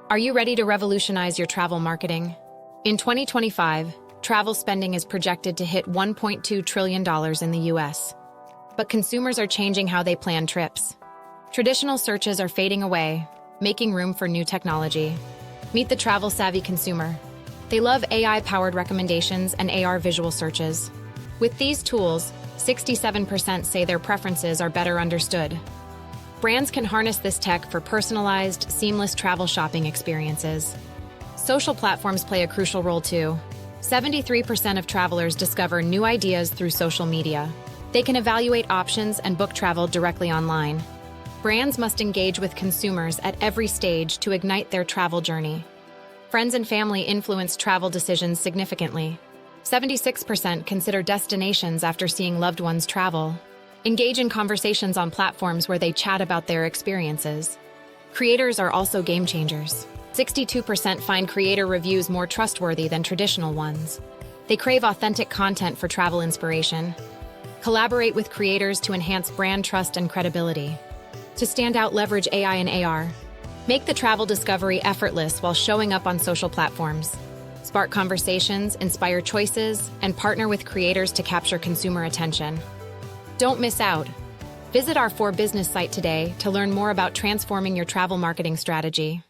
Are you ready to revolutionize your travel marketing? In 2025, travel spending is projected to hit $1.2 trillion in the US. But consumers are changing how they plan trips. Traditional searches are fading away, making room for new technology. Meet the travel-savvy consumer. They love AI-powered recommendations and AR visual searches. With these tools, 67% say their preferences are better understood. Brands can harness this tech for personalized, seamless travel shopping experiences. Social platforms play a crucial role too. 73% of travelers discover new ideas through social media. They can evaluate options and book travel directly online. Brands must engage with consumers at every stage to ignite their travel journey. Friends and family influence travel decisions significantly. 76% consider destinations after seeing loved ones travel. Engage in conversations on platforms where they chat about their experiences. Creators are also game changers. 62% find creator reviews more trustworthy than traditional ones. They crave authentic content for travel inspiration. Collaborate with creators to enhance brand trust and credibility. To stand out, leverage AI and AR. Make the travel discovery effortless while showing up on social platforms. Spark conversations, inspire choices, and partner with creators to capture consumer attention. Don't miss out. Visit our For Business site today to learn more about transforming your travel marketing strategy.